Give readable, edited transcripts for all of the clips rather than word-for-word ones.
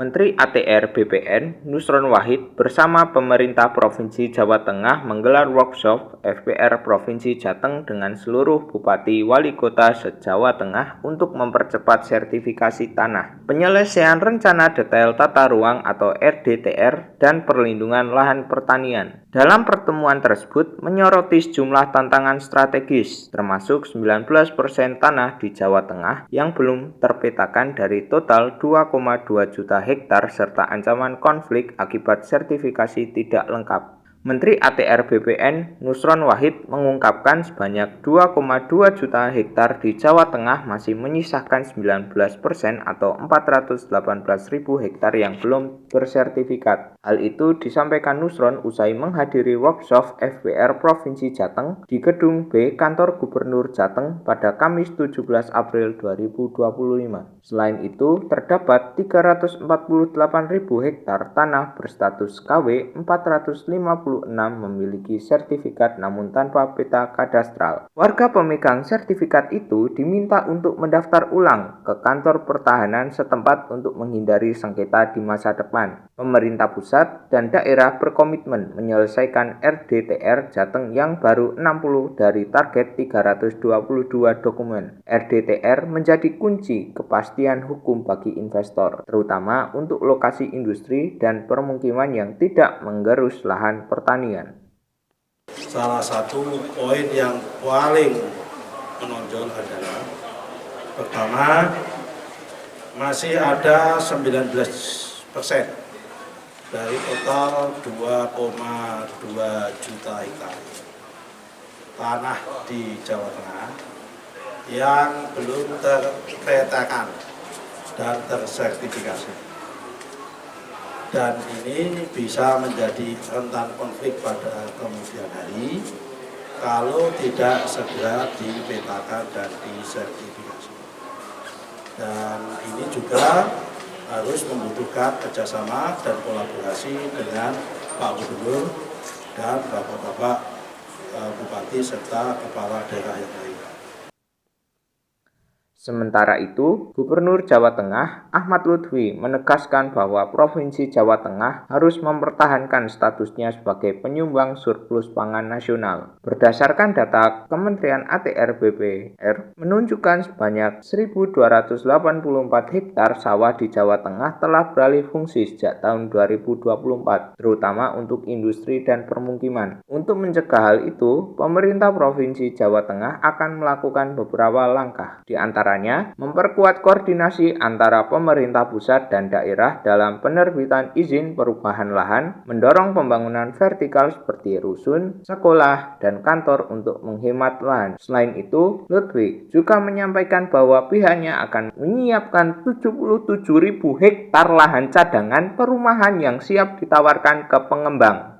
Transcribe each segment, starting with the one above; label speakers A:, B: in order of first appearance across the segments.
A: Menteri ATR BPN Nusron Wahid bersama pemerintah Provinsi Jawa Tengah menggelar workshop FPR Provinsi Jateng dengan seluruh Bupati Wali Kota se-Jawa Tengah untuk mempercepat sertifikasi tanah, penyelesaian rencana detail tata ruang atau RDTR, dan perlindungan lahan pertanian. Dalam pertemuan tersebut menyoroti sejumlah tantangan strategis, termasuk 19% tanah di Jawa Tengah yang belum terpetakan dari total 2,2 juta hektar serta ancaman konflik akibat sertifikasi tidak lengkap. Menteri ATR BPN Nusron Wahid mengungkapkan sebanyak 2,2 juta hektar di Jawa Tengah masih menyisakan 19% atau 418.000 hektar yang belum bersertifikat. Hal itu disampaikan Nusron usai menghadiri workshop FPR Provinsi Jateng di Gedung B Kantor Gubernur Jateng pada Kamis 17 April 2025. Selain itu, terdapat 348.000 hektar tanah berstatus KW, 456 memiliki sertifikat namun tanpa peta kadastral. Warga pemegang sertifikat itu diminta untuk mendaftar ulang ke kantor pertahanan setempat untuk menghindari sengketa di masa depan. Pemerintah pusat dan daerah berkomitmen menyelesaikan RDTR Jateng yang baru 60 dari target 322 dokumen. RDTR menjadi kunci kepastian hukum bagi investor, terutama untuk lokasi industri dan permukiman yang tidak menggerus lahan pertanian.
B: Salah satu poin yang paling menonjol adalah pertama, masih ada 19% dari total 2,2 juta hektar tanah di Jawa Tengah yang belum terpetakan dan tersertifikasi. Dan ini bisa menjadi rentan konflik pada kemudian hari kalau tidak segera dipetakan dan disertifikasi. Dan ini juga harus membutuhkan kerjasama dan kolaborasi dengan Pak Gubernur dan Bapak-Bapak Bupati serta Kepala Daerah yang lain.
A: Sementara itu, Gubernur Jawa Tengah Ahmad Lutfi menegaskan bahwa Provinsi Jawa Tengah harus mempertahankan statusnya sebagai penyumbang surplus pangan nasional. Berdasarkan data Kementerian ATR BPR menunjukkan sebanyak 1.284 hektar sawah di Jawa Tengah telah beralih fungsi sejak tahun 2024, terutama untuk industri dan permukiman. Untuk mencegah hal itu, pemerintah Provinsi Jawa Tengah akan melakukan beberapa langkah, di antaranya memperkuat koordinasi antara pemerintah pusat dan daerah dalam penerbitan izin perubahan lahan, mendorong pembangunan vertikal seperti rusun, sekolah, dan kantor untuk menghemat lahan. Selain itu, Lutfi juga menyampaikan bahwa pihaknya akan menyiapkan 77.000 hektar lahan cadangan perumahan yang siap ditawarkan ke pengembang.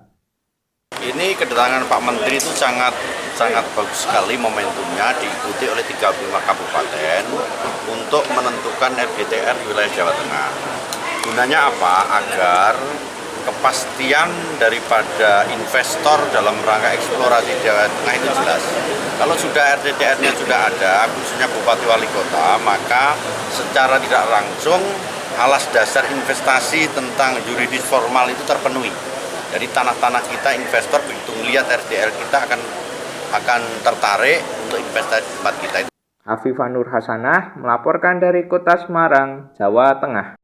C: Ini kedatangan Pak Menteri itu sangat bagus sekali momentumnya, diikuti oleh 35 kabupaten untuk menentukan RDTR di wilayah Jawa Tengah. Gunanya apa? Agar kepastian daripada investor dalam rangka eksplorasi Jawa Tengah itu jelas. Kalau sudah RDTR-nya sudah ada, khususnya Bupati Wali Kota, maka secara tidak langsung alas dasar investasi tentang yuridis formal itu terpenuhi. Jadi tanah-tanah kita, investor begitu melihat RDTR kita akan tertarik untuk investasi di tempat kita.
A: Afifah Nur Hasanah melaporkan dari Kota Semarang, Jawa Tengah.